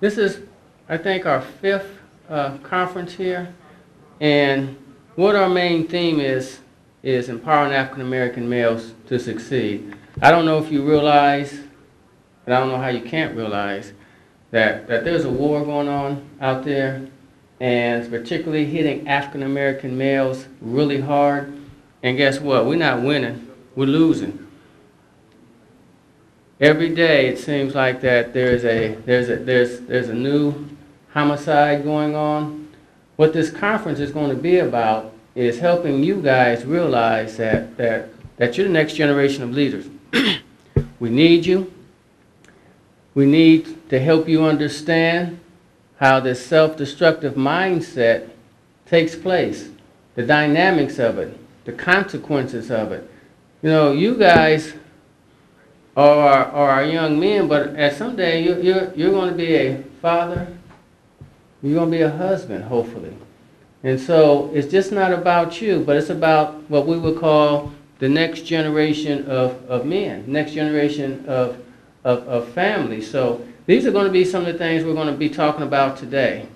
This is, I think, our fifth conference here, and what our main theme is empowering African American males to succeed. I don't know if you realize, and I don't know how you can't realize, that there's a war going on out there, and it's particularly hitting African American males really hard. And guess what? We're not winning, we're losing. Every day it seems like that there's a new homicide going on. What this conference is going to be about is helping you guys realize that you're the next generation of leaders. We need you. We need to help you understand how this self-destructive mindset takes place, the dynamics of it, the consequences of it. You know, you guys are our young men, but at someday you're going to be a father, you're going to be a husband, hopefully. And so it's just not about you, but it's about what we would call the next generation of men, next generation of families. So these are going to be some of the things we're going to be talking about today.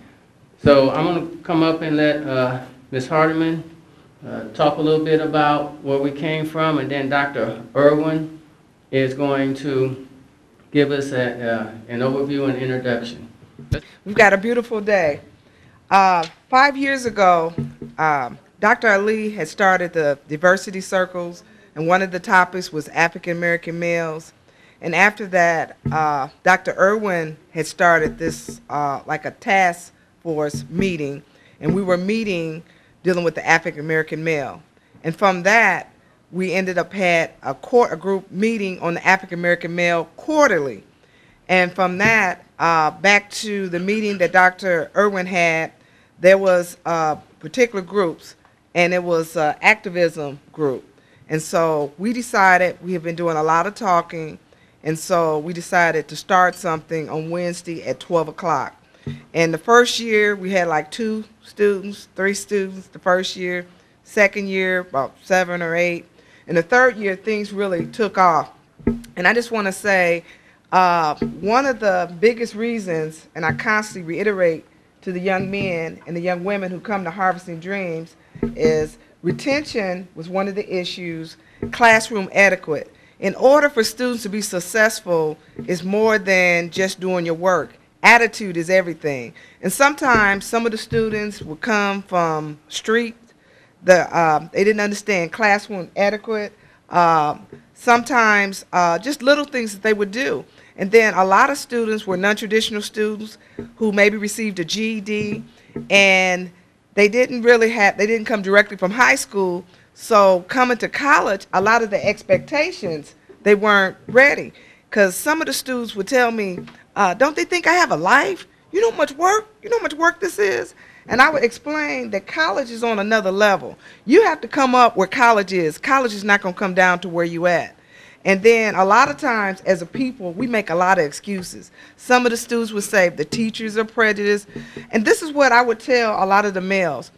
So I'm going to come up and let Ms. Hardiman talk a little bit about where we came from, and then Dr. Erwin is going to give us an overview and introduction. We've got a beautiful day. 5 years ago, Dr. Ali had started the diversity circles, and one of the topics was African American males. And after that, Dr. Erwin had started this like a task force meeting, and we were meeting dealing with the African American male. And from that, we ended up had a group meeting on the African American male quarterly. And from that, back to the meeting that Dr. Erwin had, there was particular groups, and it was an activism group. And so we decided, we have been doing a lot of talking, and so we decided to start something on Wednesday at 12 o'clock. And the first year, we had like 2 students, 3 students the first year. Second year, about 7 or 8. And the third year, things really took off. And I just want to say, one of the biggest reasons, and I constantly reiterate to the young men and the young women who come to Harvesting Dreams, is retention was one of the issues, classroom etiquette. In order for students to be successful, it's more than just doing your work. Attitude is everything. And sometimes some of the students would come from street. They didn't understand classroom etiquette. Sometimes just little things that they would do. And then a lot of students were non-traditional students who maybe received a GED, and they didn't come directly from high school. So coming to college, a lot of the expectations, they weren't ready. Because some of the students would tell me, don't they think I have a life? You know how much work this is? And I would explain that college is on another level. You have to come up where college is. College is not going to come down to where you at. And then a lot of times as a people, we make a lot of excuses. Some of the students would say the teachers are prejudiced. And this is what I would tell a lot of the males.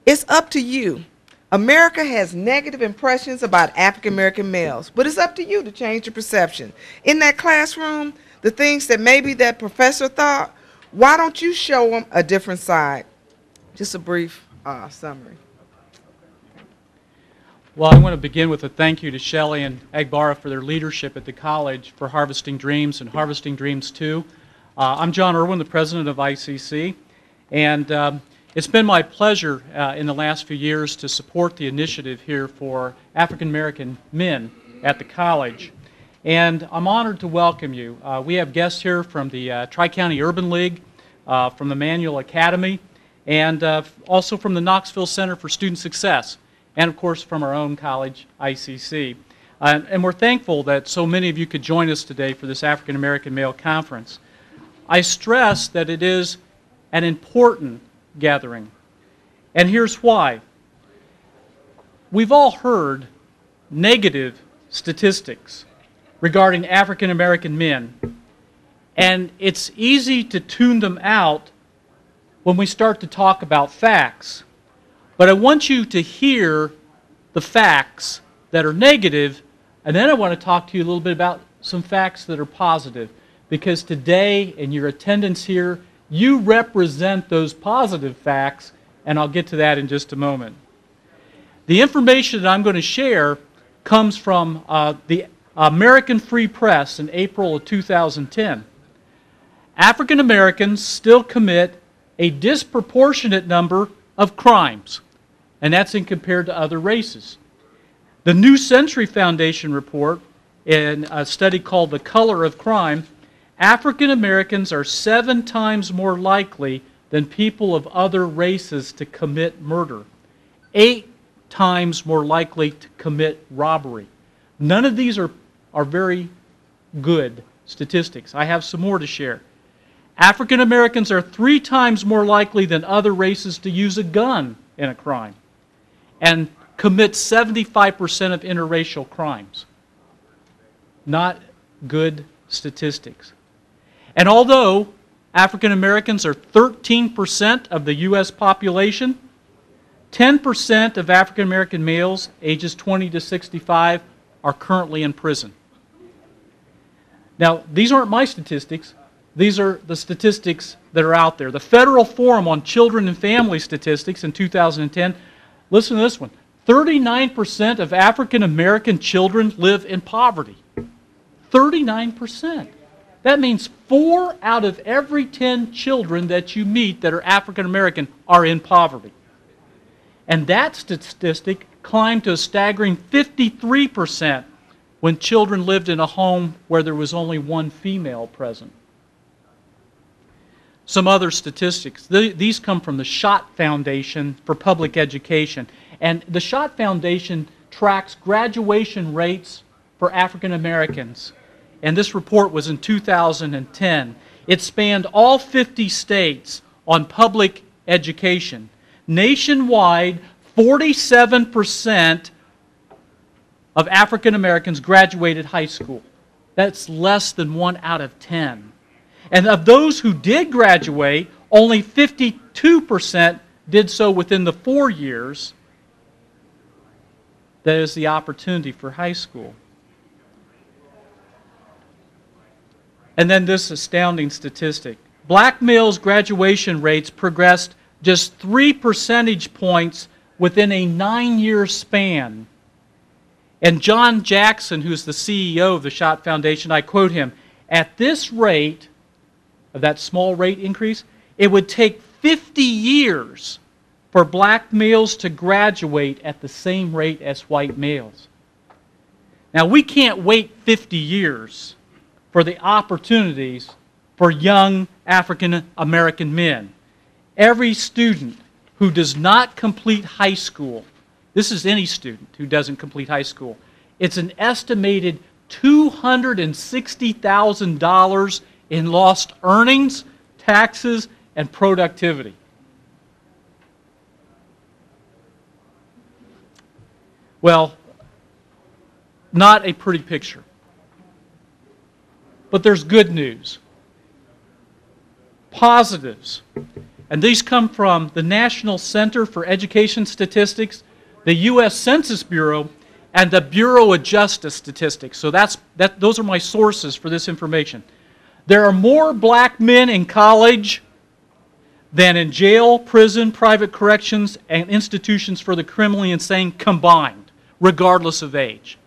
It's up to you. America has negative impressions about African American males, but it's up to you to change the perception. In that classroom, the things that maybe that professor thought, why don't you show them a different side? Just a brief summary. Well, I want to begin with a thank you to Shelley and Agbara for their leadership at the college for Harvesting Dreams and Harvesting Dreams 2. I'm John Erwin, the president of ICC, and it's been my pleasure in the last few years to support the initiative here for African American men at the college. And I'm honored to welcome you. We have guests here from the Tri-County Urban League, from the Manual Academy, and also from the Knoxville Center for Student Success, and of course from our own college, ICC. And we're thankful that so many of you could join us today for this African American Male Conference. I stress that it is an important gathering, and here's why. We've all heard negative statistics regarding African American men, and it's easy to tune them out when we start to talk about facts. But I want you to hear the facts that are negative, and then I want to talk to you a little bit about some facts that are positive, because today, in your attendance here, you represent those positive facts, and I'll get to that in just a moment. The information that I'm going to share comes from the American Free Press in April of 2010. African Americans still commit a disproportionate number of crimes, and that's in compared to other races. The New Century Foundation report, in a study called The Color of Crime, African Americans are 7 times more likely than people of other races to commit murder, 8 times more likely to commit robbery. None of these are very good statistics. I have some more to share. African Americans are 3 times more likely than other races to use a gun in a crime and commit 75% of interracial crimes. Not good statistics. And although African Americans are 13% of the U.S. population, 10% of African American males ages 20 to 65 are currently in prison. Now, these aren't my statistics. These are the statistics that are out there. The Federal Forum on Children and Family Statistics in 2010, listen to this one, 39% of African American children live in poverty. 39%. That means 4 out of every 10 children that you meet that are African American are in poverty. And that statistic climbed to a staggering 53% when children lived in a home where there was only one female present. Some other statistics. These come from the Schott Foundation for Public Education. And the Schott Foundation tracks graduation rates for African Americans. And this report was in 2010. It spanned all 50 states on public education. Nationwide, 47% of African Americans graduated high school. That's less than 1 out of 10. And of those who did graduate, only 52% did so within the 4 years. That is the opportunity for high school. And then this astounding statistic. Black males' graduation rates progressed just 3 percentage points within a 9-year span. And John Jackson, who's the CEO of the Schott Foundation, I quote him, "At this rate, of that small rate increase, it would take 50 years for black males to graduate at the same rate as white males." Now, we can't wait 50 years for the opportunities for young African American men. Every student who does not complete high school, this is any student who doesn't complete high school, it's an estimated $260,000 in lost earnings, taxes, and productivity. Well, not a pretty picture. But there's good news. Positives. And these come from the National Center for Education Statistics, the U.S. Census Bureau, and the Bureau of Justice Statistics. So those are my sources for this information. There are more black men in college than in jail, prison, private corrections, and institutions for the criminally insane combined, regardless of age.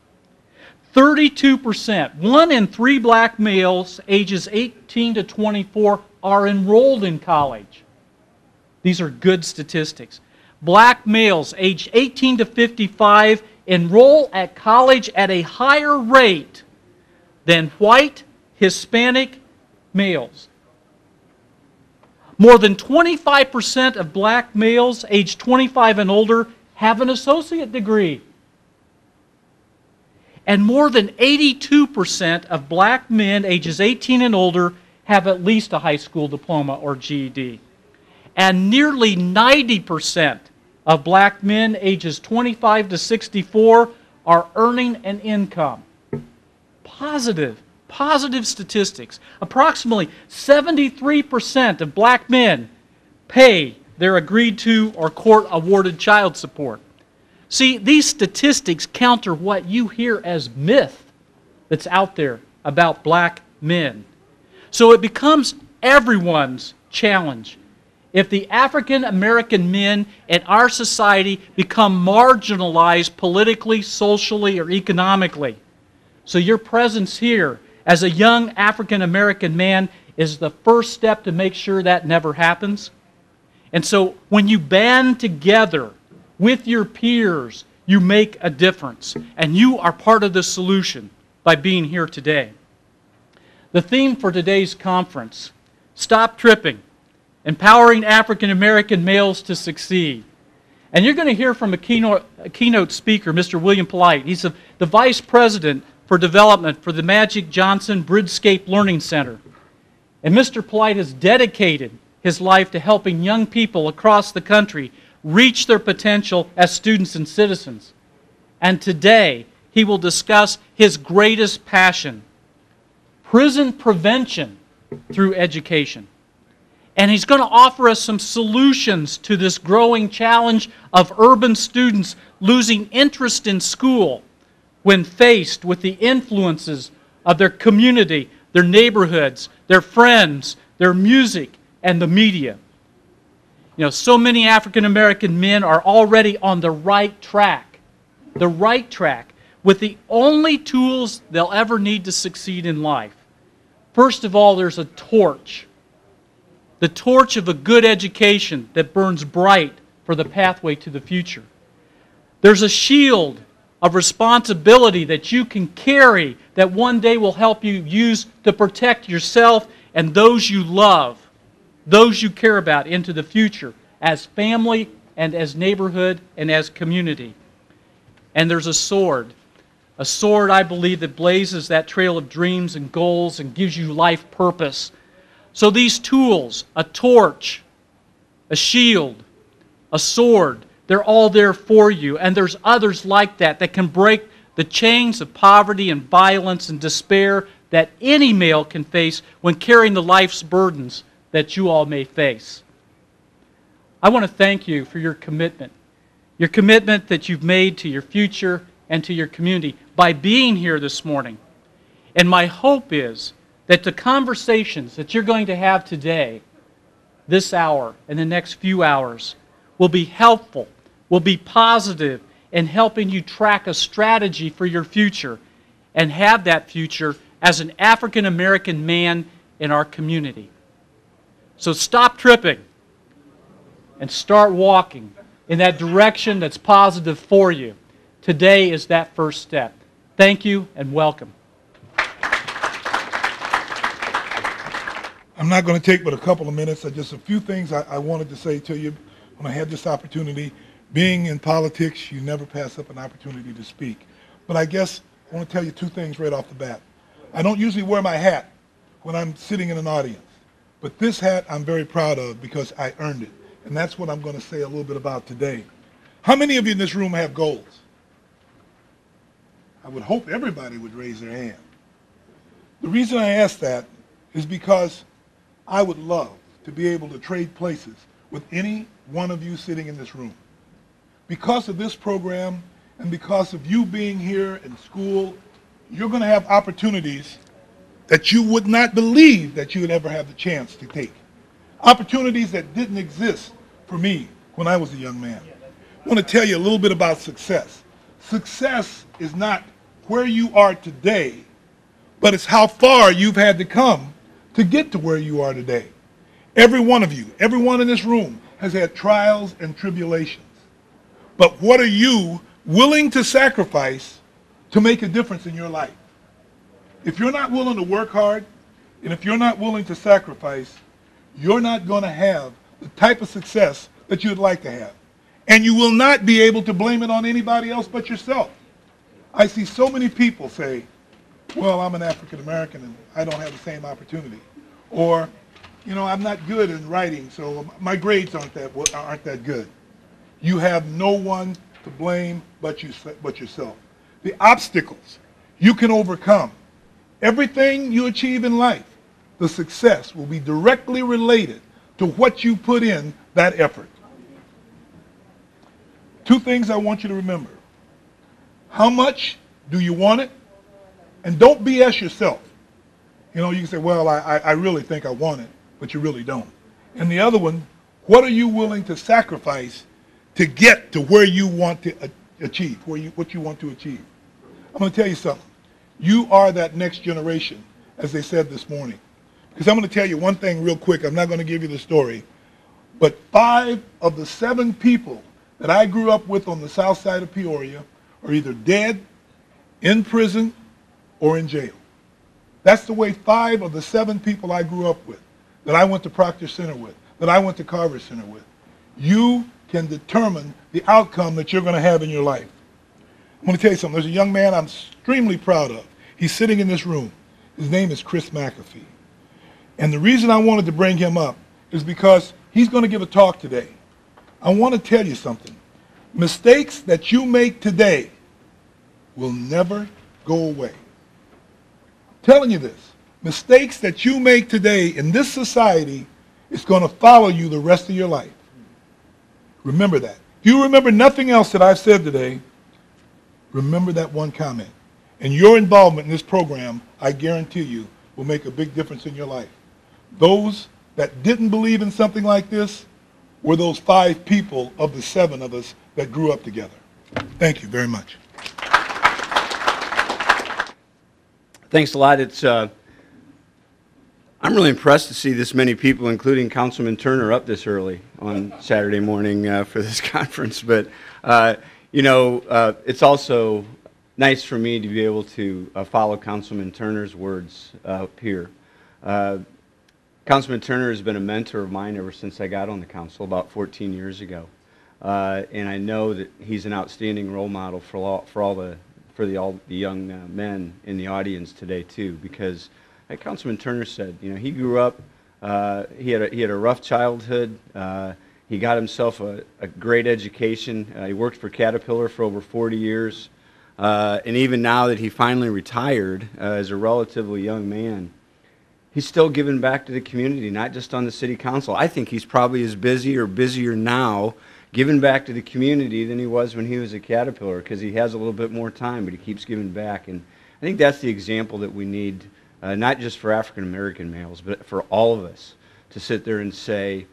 32%, 1 in 3 black males ages 18 to 24 are enrolled in college. These are good statistics. Black males aged 18 to 55 enroll at college at a higher rate than white, Hispanic males. More than 25% of black males aged 25 and older have an associate degree. And more than 82% of black men ages 18 and older have at least a high school diploma or GED. And nearly 90% of black men ages 25 to 64 are earning an income. Positive statistics. Approximately 73% of black men pay their agreed to or court-awarded child support. See, these statistics counter what you hear as myth that's out there about black men. So it becomes everyone's challenge. If the African American men in our society become marginalized politically, socially, or economically, so your presence here as a young African American man is the first step to make sure that never happens. And so when you band together with your peers, you make a difference. And you are part of the solution by being here today. The theme for today's conference, Stop Tripping, Empowering African American Males to Succeed. And you're going to hear from a keynote speaker, Mr. William Polite. He's the Vice President for Development for the Magic Johnson Bridgescape Learning Center. And Mr. Polite has dedicated his life to helping young people across the country reach their potential as students and citizens. And today, he will discuss his greatest passion, prison prevention through education. And he's going to offer us some solutions to this growing challenge of urban students losing interest in school when faced with the influences of their community, their neighborhoods, their friends, their music, and the media. You know, so many African American men are already on the right track, with the only tools they'll ever need to succeed in life. First of all, there's a torch. The torch of a good education that burns bright for the pathway to the future. There's a shield of responsibility that you can carry that one day will help you use to protect yourself and those you love, those you care about into the future as family and as neighborhood and as community. And there's a sword, I believe, that blazes that trail of dreams and goals and gives you life purpose. So these tools, a torch, a shield, a sword, they're all there for you. And there's others like that can break the chains of poverty and violence and despair that any male can face when carrying the life's burdens that you all may face. I want to thank you for your commitment that you've made to your future and to your community by being here this morning. And my hope is that the conversations that you're going to have today, this hour and the next few hours, will be helpful, will be positive in helping you track a strategy for your future and have that future as an African American man in our community. So stop tripping and start walking in that direction that's positive for you. Today is that first step. Thank you and welcome. I'm not going to take but a couple of minutes. Just a few things I wanted to say to you when I had this opportunity. Being in politics, you never pass up an opportunity to speak. But I guess I want to tell you two things right off the bat. I don't usually wear my hat when I'm sitting in an audience. But this hat I'm very proud of because I earned it. And that's what I'm going to say a little bit about today. How many of you in this room have goals? I would hope everybody would raise their hand. The reason I ask that is because I would love to be able to trade places with any one of you sitting in this room. Because of this program and because of you being here in school, you're going to have opportunities that you would not believe that you would ever have the chance to take. Opportunities that didn't exist for me when I was a young man. I want to tell you a little bit about success. Success is not where you are today, but it's how far you've had to come to get to where you are today. Every one of you, everyone in this room has had trials and tribulations. But what are you willing to sacrifice to make a difference in your life? If you're not willing to work hard, and if you're not willing to sacrifice, you're not going to have the type of success that you'd like to have. And you will not be able to blame it on anybody else but yourself. I see so many people say, well, I'm an African American and I don't have the same opportunity. Or, you know, I'm not good in writing, so my grades aren't that good. You have no one to blame but yourself. The obstacles you can overcome, everything you achieve in life, the success will be directly related to what you put in that effort. Two things I want you to remember. How much do you want it? And don't BS yourself. You know, you can say, well, I really think I want it, but you really don't. And the other one, what are you willing to sacrifice to get to where you want to achieve, what you want to achieve? I'm going to tell you something. You are that next generation, as they said this morning. Because I'm going to tell you one thing real quick. I'm not going to give you the story. But 5 of the 7 people that I grew up with on the south side of Peoria are either dead, in prison, or in jail. That's the way 5 of the 7 people I grew up with, that I went to Proctor Center with, that I went to Carver Center with. You can determine the outcome that you're going to have in your life. I'm going to tell you something. There's a young man I'm extremely proud of. He's sitting in this room. His name is Chris McAfee. And the reason I wanted to bring him up is because he's going to give a talk today. I want to tell you something. Mistakes that you make today will never go away. I'm telling you this. Mistakes that you make today in this society is going to follow you the rest of your life. Remember that. If you remember nothing else that I've said today, remember that one comment. And your involvement in this program, I guarantee you, will make a big difference in your life. Those that didn't believe in something like this were those 5 people of the 7 of us that grew up together. Thank you very much. Thanks a lot. I'm really impressed to see this many people, including Councilman Turner, up this early on Saturday morning for this conference. But, it's also nice for me to be able to follow Councilman Turner's words up here. Councilman Turner has been a mentor of mine ever since I got on the council about 14 years ago. And I know that he's an outstanding role model for all the young men in the audience today too, because like Councilman Turner said, he grew up, he had a rough childhood. He got himself a great education. He worked for Caterpillar for over 40 years. And even now that he finally retired as a relatively young man, he's still giving back to the community, not just on the city council. I think he's probably as busy or busier now giving back to the community than he was when he was at Caterpillar, because he has a little bit more time, but he keeps giving back. And I think that's the example that we need, not just for African American males, but for all of us, to sit there and say,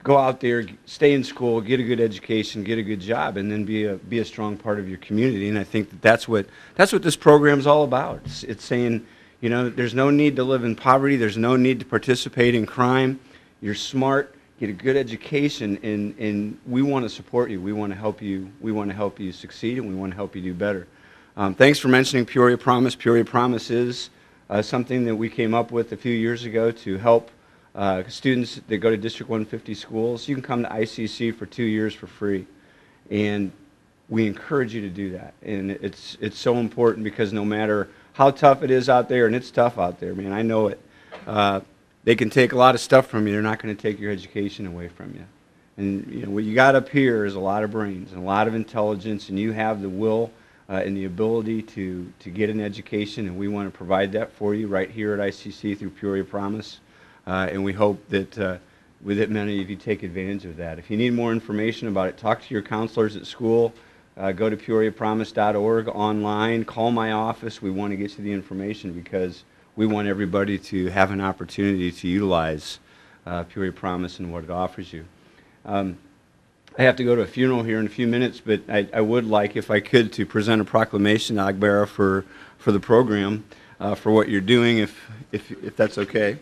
go out there, stay in school, get a good education, get a good job, and then be a strong part of your community. And I think that's what this program is all about. It's saying, there's no need to live in poverty. There's no need to participate in crime. You're smart. Get a good education, and we want to support you. We want to help you. We want to help you succeed, and we want to help you do better. Thanks for mentioning Peoria Promise. Peoria Promise is something that we came up with a few years ago to help students that go to District 150 schools. You can come to ICC for 2 years for free, and we encourage you to do that. And it's so important, because no matter how tough it is out there, and it's tough out there, man, I know it. They can take a lot of stuff from you. They're not going to take your education away from you. And what you got up here is a lot of brains and a lot of intelligence, and you have the will and the ability to get an education, and we want to provide that for you right here at ICC through Peoria Promise. And we hope that many of you take advantage of that. If you need more information about it, talk to your counselors at school. Go to PeoriaPromise.org online. Call my office. We want to get you the information, because we want everybody to have an opportunity to utilize Peoria Promise and what it offers you. I have to go to a funeral here in a few minutes, but I would like, if I could, to present a proclamation, Agbara, for the program, for what you're doing, if that's okay.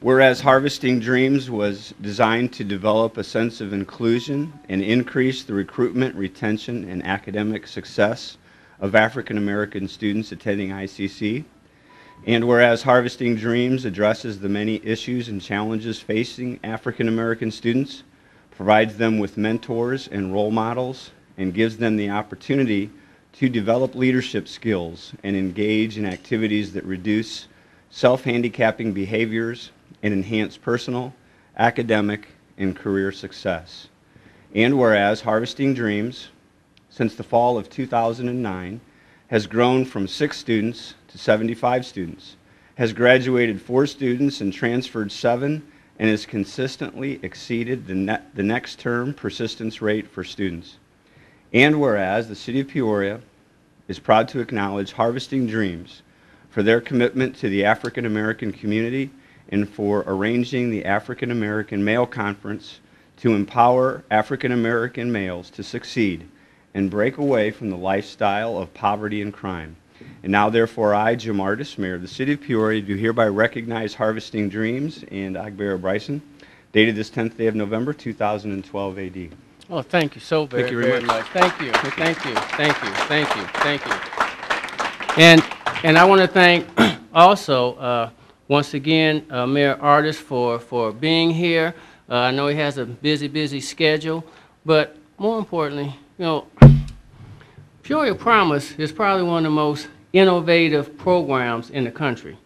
Whereas Harvesting Dreams was designed to develop a sense of inclusion and increase the recruitment, retention, and academic success of African American students attending ICC, and whereas Harvesting Dreams addresses the many issues and challenges facing African American students, provides them with mentors and role models, and gives them the opportunity to develop leadership skills and engage in activities that reduce self-handicapping behaviors and enhance personal, academic, and career success. And whereas Harvesting Dreams, since the fall of 2009, has grown from 6 students to 75 students, has graduated 4 students and transferred 7, and has consistently exceeded the next term persistence rate for students. And whereas the City of Peoria is proud to acknowledge Harvesting Dreams for their commitment to the African American community and for arranging the African American Male Conference to empower African American males to succeed and break away from the lifestyle of poverty and crime. And now, therefore, I, Jim Ardis, Mayor of the City of Peoria, do hereby recognize Harvesting Dreams and Agbera Bryson, dated this 10th day of November, 2012 AD. Oh, thank you so very, Thank you very much. Thank you, thank you, thank you, thank you, thank you. And I want to thank also, once again, Mayor Ardis for being here. I know he has a busy schedule, but more importantly, you know, Peoria Promise is probably one of the most innovative programs in the country.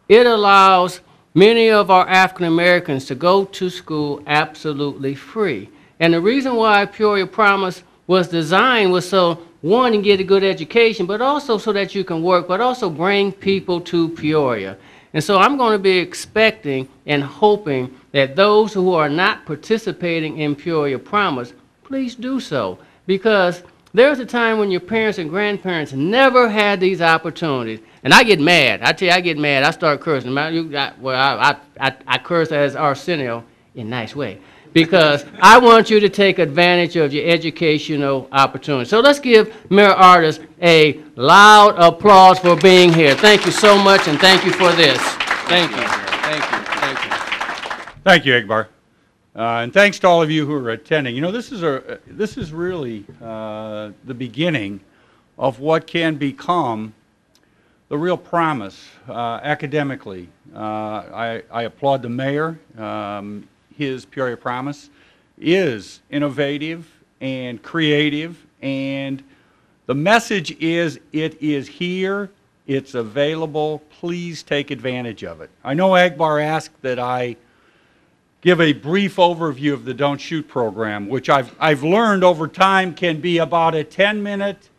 It allows many of our African Americans to go to school absolutely free. And the reason why Peoria Promise was designed was so, one, you get a good education, but also so that you can work, but also bring people to Peoria. And so I'm going to be expecting and hoping that those who are not participating in Peoria Promise, please do so. Because there's a time when your parents and grandparents never had these opportunities. And I get mad. I tell you, I get mad. I start cursing. I curse as Arsenio in a nice way. Because I want you to take advantage of your educational opportunity. So let's give Mayor Ardis a loud applause for being here. Thank you so much, and thank you for this. Thank you. Thank you. Thank you. Thank you, Egbar. And thanks to all of you who are attending. You know, this is really the beginning of what can become the real promise academically. I applaud the mayor. His Peoria Promise is innovative and creative, and the message is it is here, it's available, please take advantage of it. I know Egbar asked that I give a brief overview of the Don't Shoot program, which I've learned over time can be about a 10-minute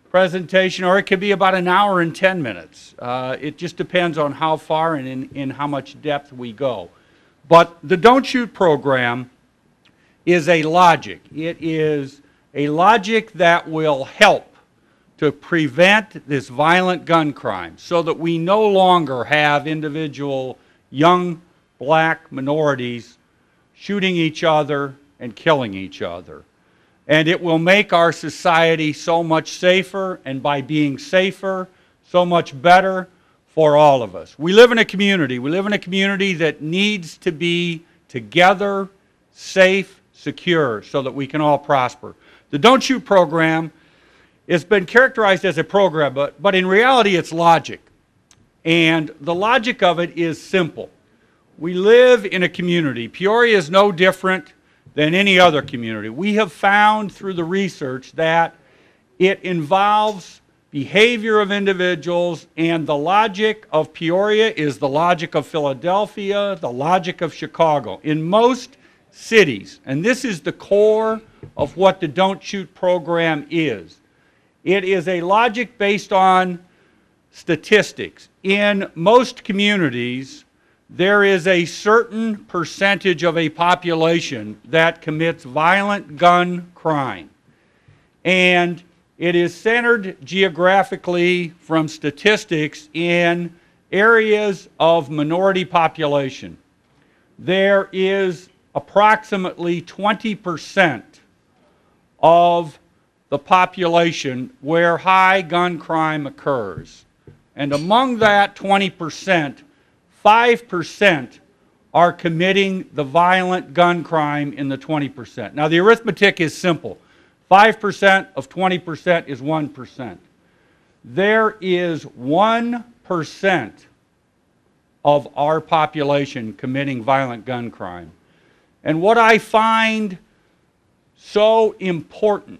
presentation, or it could be about an hour and 10 minutes. It just depends on how far and in how much depth we go. But the Don't Shoot program is a logic. It is a logic that will help to prevent this violent gun crime so that we no longer have individual young black minorities shooting each other and killing each other. And it will make our society so much safer, and by being safer, so much better for all of us. We live in a community. We live in a community that needs to be together, safe, secure, so that we can all prosper. The Don't Shoot program has been characterized as a program, but in reality it's logic. And the logic of it is simple. We live in a community. Peoria is no different than any other community. We have found through the research that it involves behavior of individuals, and the logic of Peoria is the logic of Philadelphia, the logic of Chicago. In most cities, and this is the core of what the Don't Shoot program is, it is a logic based on statistics. In most communities, there is a certain percentage of a population that commits violent gun crime. And it is centered geographically from statistics in areas of minority population. There is approximately 20% of the population where high gun crime occurs. And among that 20%, 5% are committing the violent gun crime in the 20%. Now, the arithmetic is simple. 5% of 20% is 1%. There is 1% of our population committing violent gun crime. And what I find so important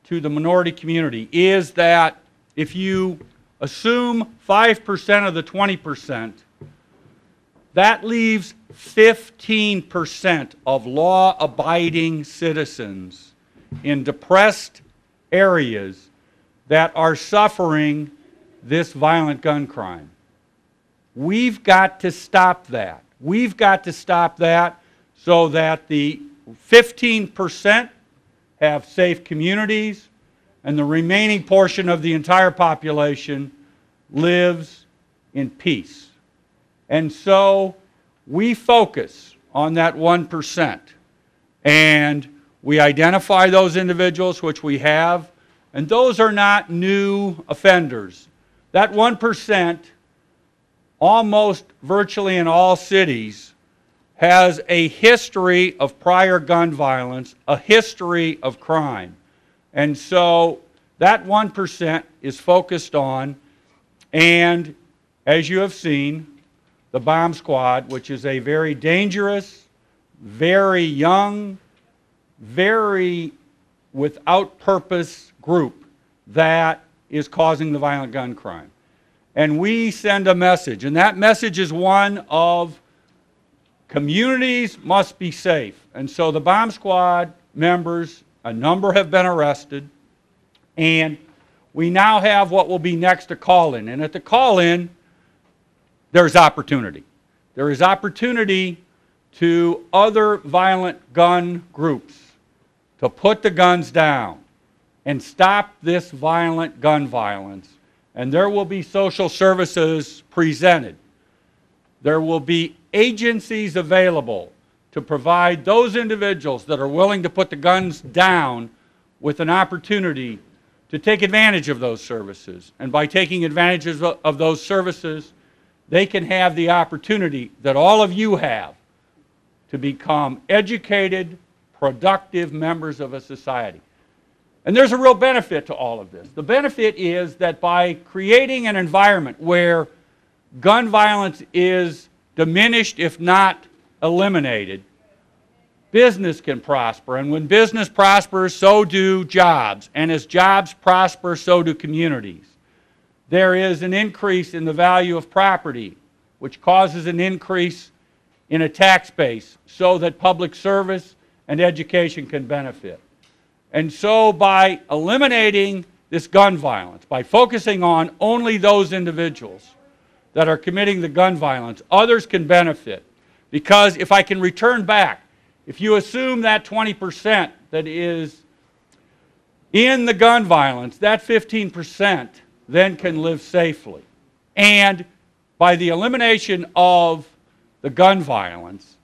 to the minority community is that if you assume 5% of the 20%, that leaves 15% of law-abiding citizens in depressed areas that are suffering this violent gun crime. We've got to stop that. We've got to stop that so that the 15% have safe communities and the remaining portion of the entire population lives in peace. And so we focus on that 1%. And we identify those individuals, which we have, and those are not new offenders. That 1%, almost virtually in all cities, has a history of prior gun violence, a history of crime. And so that 1% is focused on, and as you have seen, the bomb squad, which is a very dangerous, very young, very without purpose group that is causing the violent gun crime. And we send a message, and that message is one of communities must be safe. And so the bomb squad members, a number have been arrested, and we now have what will be next a call-in. And at the call-in, there's opportunity. There is opportunity to other violent gun groups to put the guns down and stop this violent gun violence. And there will be social services presented. There will be agencies available to provide those individuals that are willing to put the guns down with an opportunity to take advantage of those services. And by taking advantage of those services, they can have the opportunity that all of you have to become educated, productive members of a society. And there's a real benefit to all of this. The benefit is that by creating an environment where gun violence is diminished, if not eliminated, business can prosper. And when business prospers, so do jobs. And as jobs prosper, so do communities. There is an increase in the value of property, which causes an increase in a tax base so that public service and education can benefit. And so by eliminating this gun violence, by focusing on only those individuals that are committing the gun violence, others can benefit. Because if I can return back, if you assume that 20% that is in the gun violence, that 15% then can live safely. And by the elimination of the gun violence,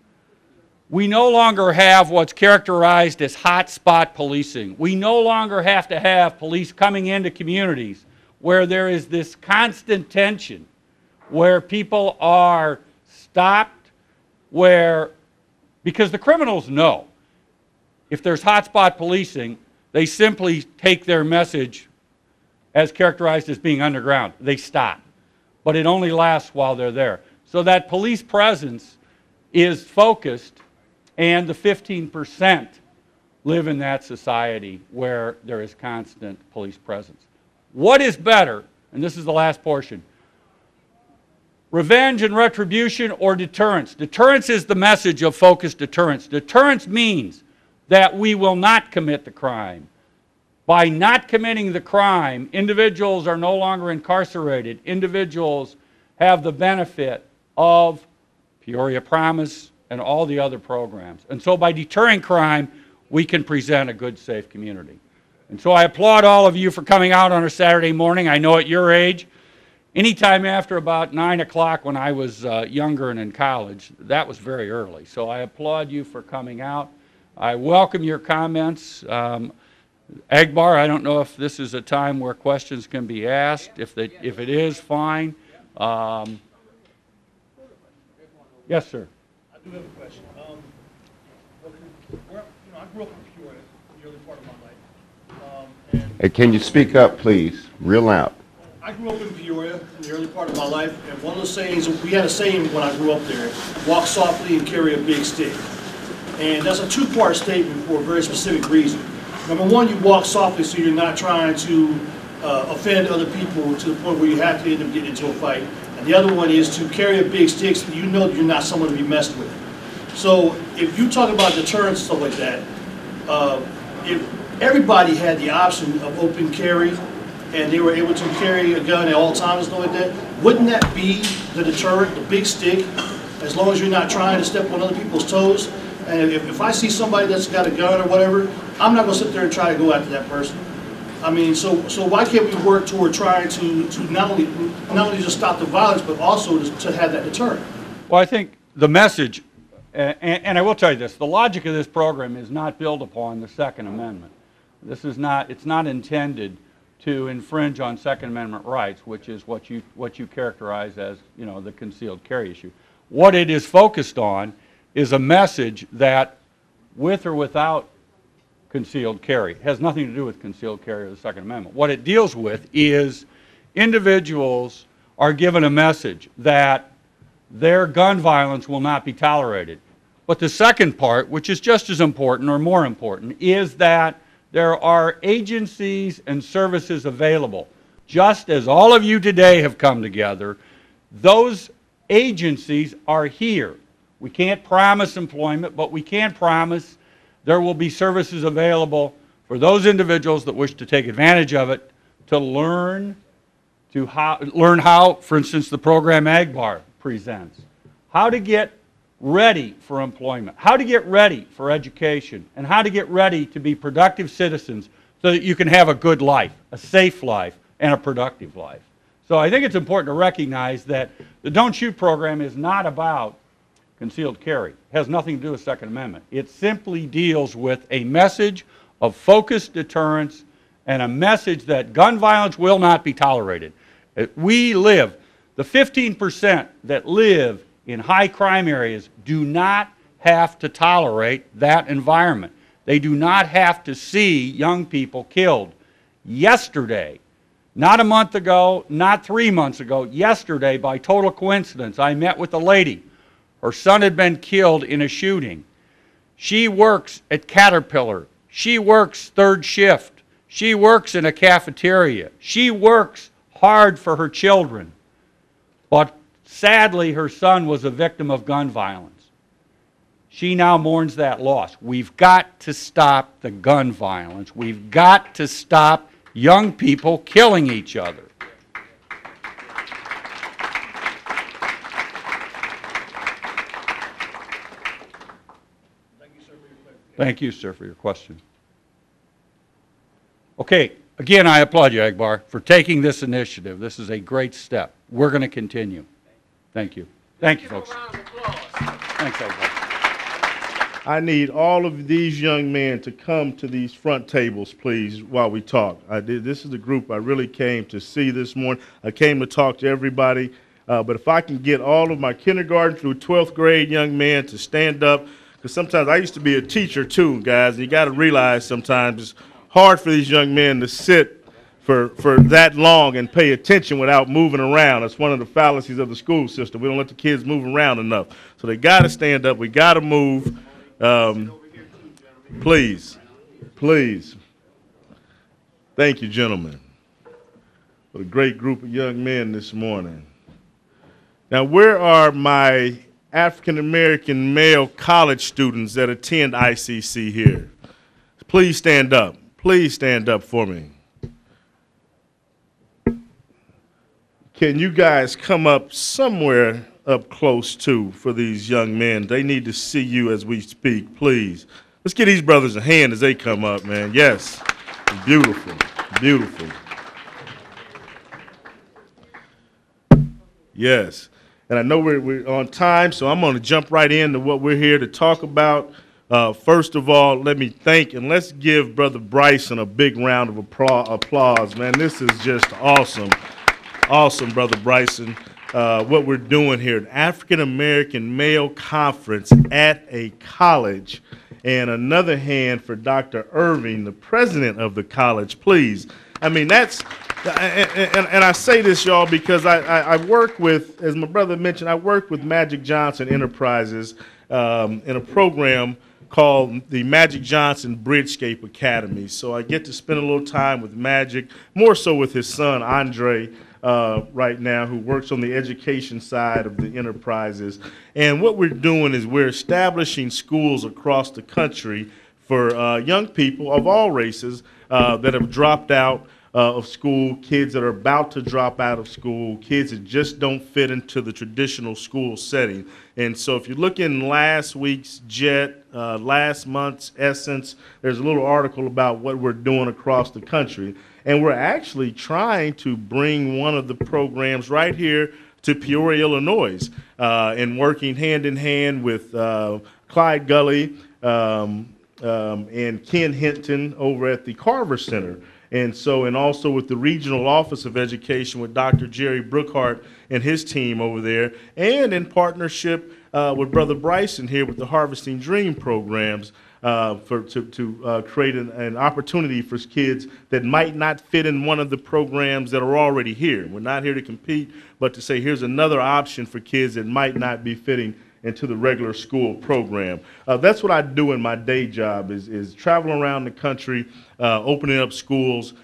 we no longer have what's characterized as hotspot policing. We no longer have to have police coming into communities where there is this constant tension, where people are stopped, because the criminals know if there's hotspot policing, they simply take their message as characterized as being underground. They stop. But it only lasts while they're there. So that police presence is focused, and the 15% live in that society where there is constant police presence. What is better, and this is the last portion, revenge and retribution or deterrence? Deterrence is the message of focused deterrence. Deterrence means that we will not commit the crime. By not committing the crime, individuals are no longer incarcerated. Individuals have the benefit of Peoria Promise and all the other programs. And so by deterring crime, we can present a good, safe community. And so I applaud all of you for coming out on a Saturday morning. I know at your age, anytime after about 9 o'clock when I was younger and in college, that was very early. So I applaud you for coming out. I welcome your comments. Agbar, I don't know if this is a time where questions can be asked. If it is, fine. Yes, sir. I do have a question. I grew up in Peoria in the early part of my life. Hey, can you speak up, please, real loud? I grew up in Peoria in the early part of my life, and one of the sayings, we had a saying when I grew up there, walk softly and carry a big stick. And that's a two-part statement for a very specific reason. Number one, you walk softly so you're not trying to offend other people to the point where you have to end up getting into a fight. And the other one is to carry a big stick so you know that you're not someone to be messed with. So if you talk about deterrence and stuff like that, if everybody had the option of open carry and they were able to carry a gun at all times and stuff like that, wouldn't that be the deterrent, the big stick, as long as you're not trying to step on other people's toes? And if I see somebody that's got a gun or whatever, I'm not going to sit there and try to go after that person. I mean, so why can't we work toward trying to not only just stop the violence, but also to have that deterrent? Well, I think the message, and I will tell you this, the logic of this program is not built upon the Second Amendment. This is not, it's not intended to infringe on Second Amendment rights, which is what you characterize as, you know, the concealed carry issue. What it is focused on is a message that, with or without concealed carry, has nothing to do with concealed carry or the Second Amendment. What it deals with is individuals are given a message that their gun violence will not be tolerated. But the second part, which is just as important or more important, is that there are agencies and services available. Just as all of you today have come together, those agencies are here. We can't promise employment, but we can promise there will be services available for those individuals that wish to take advantage of it to learn how, for instance, the program AgBar presents, how to get ready for employment, how to get ready for education, and how to get ready to be productive citizens so that you can have a good life, a safe life, and a productive life. So I think it's important to recognize that the Don't Shoot program is not about concealed carry. It has nothing to do with Second Amendment. It simply deals with a message of focused deterrence and a message that gun violence will not be tolerated. We live, the 15% that live in high crime areas do not have to tolerate that environment. They do not have to see young people killed. Yesterday, not a month ago, not 3 months ago, yesterday, by total coincidence, I met with a lady. Her son had been killed in a shooting. She works at Caterpillar. She works third shift. She works in a cafeteria. She works hard for her children. But sadly, her son was a victim of gun violence. She now mourns that loss. We've got to stop the gun violence. We've got to stop young people killing each other. Thank you, sir, for your question. Okay, again, I applaud you, AgBar, for taking this initiative. This is a great step. We're going to continue. Thank you. Thank you, folks. Thanks, AgBar. I need all of these young men to come to these front tables, please, while we talk. This is the group I really came to see this morning. I came to talk to everybody. But if I can get all of my kindergarten through 12th grade young men to stand up, because sometimes I used to be a teacher too, guys, and you got to realize sometimes it's hard for these young men to sit for that long and pay attention without moving around. That's one of the fallacies of the school system. We don't let the kids move around enough. So they got to stand up. We got to move. Please. Thank you, gentlemen. What a great group of young men this morning. Now, where are my African-American male college students that attend ICC here? Please stand up. Please stand up for me. Can you guys come up somewhere up close too for these young men? They need to see you as we speak, please. Let's give these brothers a hand as they come up, man. Yes. Beautiful. Beautiful. Yes. And I know we're on time, so I'm going to jump right into what we're here to talk about. First of all, let me thank and let's give Brother Bryson a big round of applause, man. This is just awesome. Awesome, Brother Bryson. What we're doing here, an African-American male conference at a college. And another hand for Dr. Erwin, the president of the college, please. I mean, that's, and I say this, y'all, because I work with, as my brother mentioned, I work with Magic Johnson Enterprises in a program called the Magic Johnson Bridgescape Academy. So I get to spend a little time with Magic, more so with his son, Andre, right now, who works on the education side of the enterprises. And what we're doing is we're establishing schools across the country for young people of all races that have dropped out of school, kids that are about to drop out of school, kids that just don't fit into the traditional school setting. And so if you look in last week's JET, last month's Essence, there's a little article about what we're doing across the country. And we're actually trying to bring one of the programs right here to Peoria, Illinois, and working hand in hand with Clyde Gully and Ken Hinton over at the Carver Center. And so, and also with the Regional Office of Education with Dr. Jerry Brookhart and his team over there, and in partnership with Brother Bryson here with the Harvesting Dream programs to create an opportunity for kids that might not fit in one of the programs that are already here. We're not here to compete, but to say here's another option for kids that might not be fitting into the regular school program. That's what I do in my day job is travel around the country, opening up schools,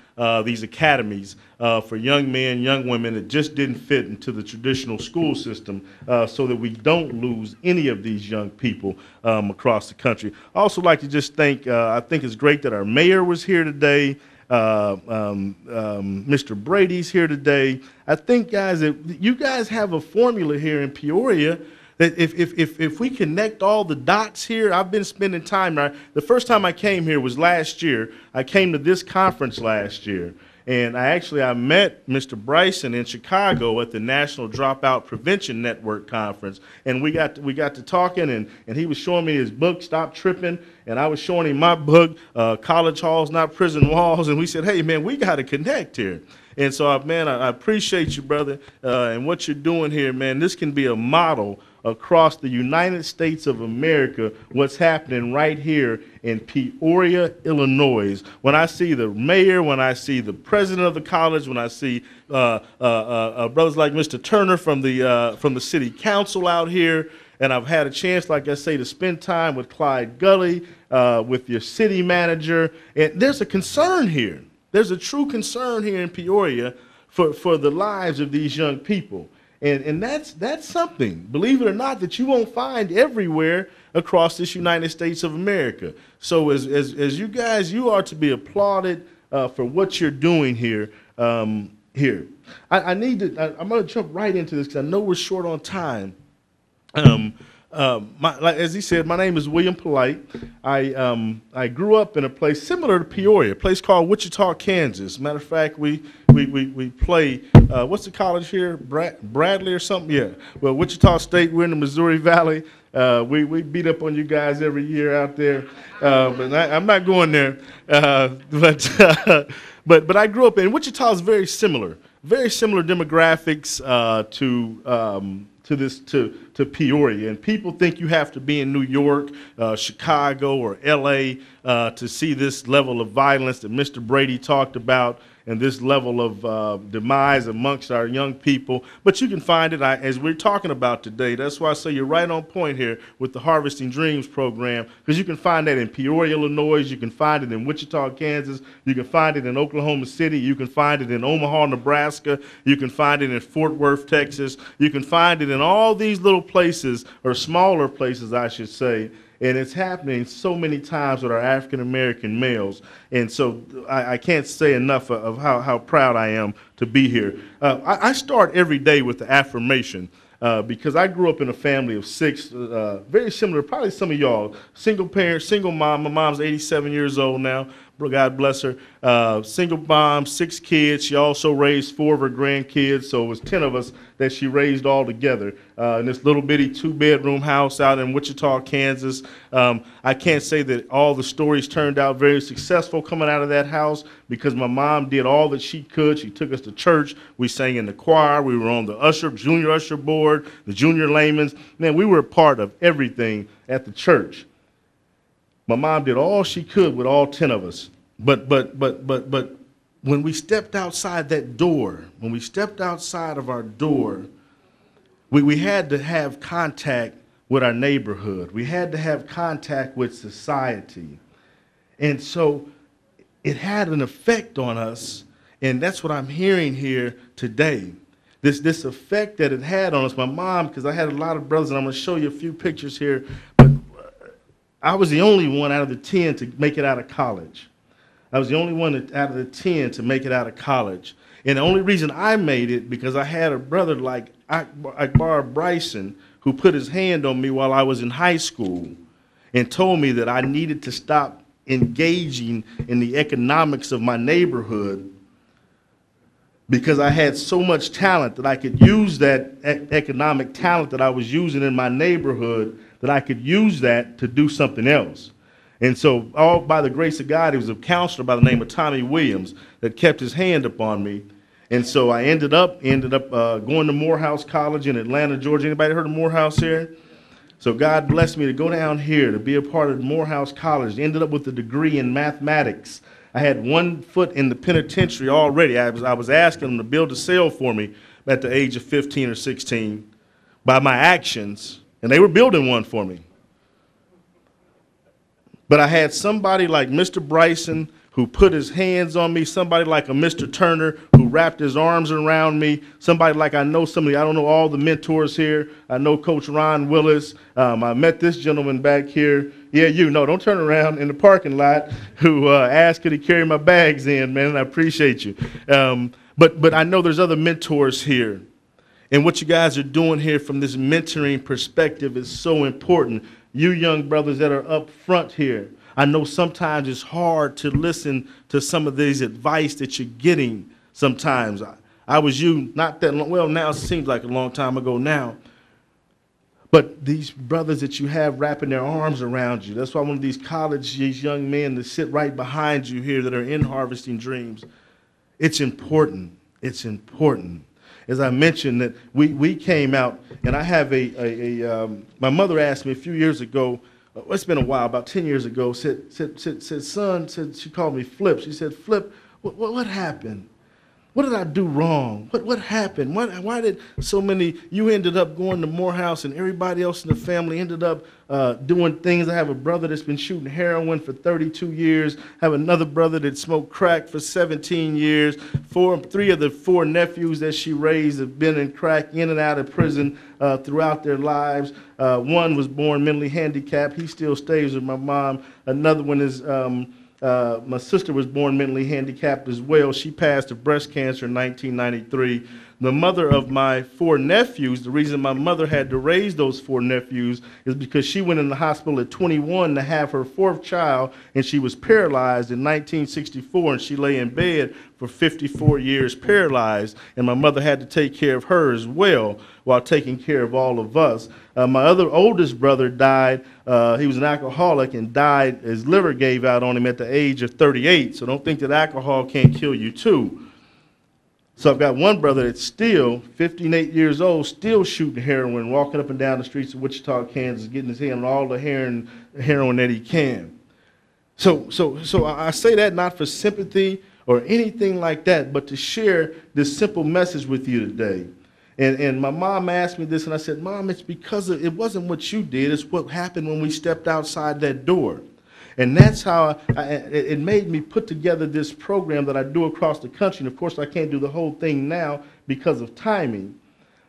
these academies for young men, young women that just didn't fit into the traditional school system so that we don't lose any of these young people across the country. I also like to just thank, I think it's great that our mayor was here today. Mr. Brady's here today. I think, guys, that you guys have a formula here in Peoria that if we connect all the dots here, I've been spending time. The first time I came here was last year. I came to this conference last year. And I met Mr. Bryson in Chicago at the National Dropout Prevention Network conference, and we got to talking, and he was showing me his book, Stop Tripping, and I was showing him my book, College Halls, Not Prison Walls, and we said, hey, man, we got to connect here. And so, man, I appreciate you, brother, and what you're doing here, man. This can be a model across the United States of America, what's happening right here in Peoria, Illinois. When I see the mayor, when I see the president of the college, when I see brothers like Mr. Turner from the city council out here, and I've had a chance, like I say, to spend time with Clyde Gully, with your city manager, and there's a concern here. There's a true concern here in Peoria for the lives of these young people. And that's something, believe it or not, that you won't find everywhere across this United States of America. So as you guys, you are to be applauded for what you're doing here. I'm going to jump right into this because I know we're short on time. As he said, my name is William Polite. I grew up in a place similar to Peoria, a place called Wichita, Kansas. Matter of fact, we play, what's the college here? Bradley or something? Yeah. Well, Wichita State, we're in the Missouri Valley. We beat up on you guys every year out there. But I'm not going there. But I grew up in Wichita is very similar demographics to Peoria, and people think you have to be in New York, Chicago, or LA to see this level of violence that Mr. Brady talked about, and this level of demise amongst our young people. But you can find it, as we're talking about today. That's why I say you're right on point here with the Harvesting Dreams program, because you can find that in Peoria, Illinois. You can find it in Wichita, Kansas. You can find it in Oklahoma City. You can find it in Omaha, Nebraska. You can find it in Fort Worth, Texas. You can find it in all these little places, or smaller places, I should say. And it's happening so many times with our African-American males. And so I can't say enough of how proud I am to be here. I start every day with the affirmation because I grew up in a family of 6, very similar, probably some of y'all. Single parent, single mom. My mom's 87 years old now. God bless her. Single mom, 6 kids. She also raised 4 of her grandkids, so it was 10 of us that she raised all together in this little bitty 2-bedroom house out in Wichita, Kansas. I can't say that all the stories turned out very successful coming out of that house because my mom did all that she could. She took us to church. We sang in the choir. We were on the junior usher board, the junior layman's. Man, we were a part of everything at the church. My mom did all she could with all 10 of us. But when we stepped outside that door, when we stepped outside of our door, we had to have contact with our neighborhood. We had to have contact with society. And so it had an effect on us, and that's what I'm hearing here today. This effect that it had on us. My mom, because I had a lot of brothers, and I'm going to show you a few pictures here, but I was the only one out of the 10 to make it out of college. I was the only one out of the 10 to make it out of college. And the only reason I made it because I had a brother like Akbar Bryson who put his hand on me while I was in high school and told me that I needed to stop engaging in the economics of my neighborhood because I had so much talent that I could use that economic talent that I was using in my neighborhood, that I could use that to do something else. And so, all by the grace of God, he was a counselor by the name of Tommy Williams that kept his hand upon me. And so I ended up going to Morehouse College in Atlanta, Georgia. Anybody heard of Morehouse here? So God blessed me to go down here to be a part of Morehouse College. Ended up with a degree in mathematics. I had 1 foot in the penitentiary already. I was asking them to build a cell for me at the age of 15 or 16 by my actions, and they were building one for me. But I had somebody like Mr. Bryson who put his hands on me, somebody like a Mr. Turner who wrapped his arms around me, somebody like I don't know all the mentors here. I know Coach Ron Willis. I met this gentleman back here. Yeah, don't turn around, in the parking lot, who asked could he carry my bags in, man, and I appreciate you. But I know there's other mentors here. And what you guys are doing here from this mentoring perspective is so important. You young brothers that are up front here, I know sometimes it's hard to listen to some of these advice that you're getting sometimes. I was you not that long, well, now it seems like a long time ago now. But these brothers that you have wrapping their arms around you, that's why one of these these young men that sit right behind you here that are in Harvesting Dreams, it's important. It's important. As I mentioned, that we came out, and I have my mother asked me a few years ago, it's been a while, about 10 years ago, said, son, she called me Flip. She said, Flip, what happened? What did I do wrong? What happened? Why did so many, you ended up going to Morehouse and everybody else in the family ended up doing things. I have a brother that's been shooting heroin for 32 years. I have another brother that smoked crack for 17 years. 3 of the 4 nephews that she raised have been in crack, in and out of prison throughout their lives. One was born mentally handicapped. He still stays with my mom. Another one is... my sister was born mentally handicapped as well. She passed of breast cancer in 1993. The mother of my 4 nephews, the reason my mother had to raise those 4 nephews is because she went in the hospital at 21 to have her 4th child, and she was paralyzed in 1964, and she lay in bed for 54 years paralyzed, and my mother had to take care of her as well while taking care of all of us. My oldest brother died. He was an alcoholic and died. His liver gave out on him at the age of 38, so don't think that alcohol can't kill you too. So I've got one brother that's still 58 years old, still shooting heroin, walking up and down the streets of Wichita, Kansas, getting his hand on all the heroin that he can. So I say that not for sympathy or anything like that, but to share this simple message with you today. And my mom asked me this, and I said, Mom, it's because it wasn't what you did, it's what happened when we stepped outside that door. And that's how it made me put together this program that I do across the country. And of course, I can't do the whole thing now because of timing.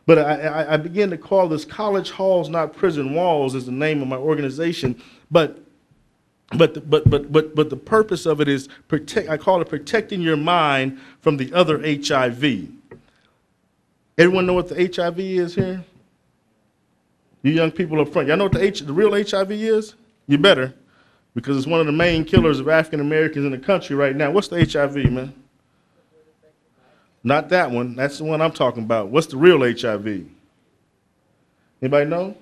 But I began to call this College Halls, Not Prison Walls, is the name of my organization. But the purpose of it is I call it protecting your mind from the other HIV. Everyone know what the HIV is here? You young people up front, y'all know what the real HIV is? You better. Because it's one of the main killers of African Americans in the country right now. What's the HIV, man? Not that one. That's the one I'm talking about. What's the real HIV? Anybody know?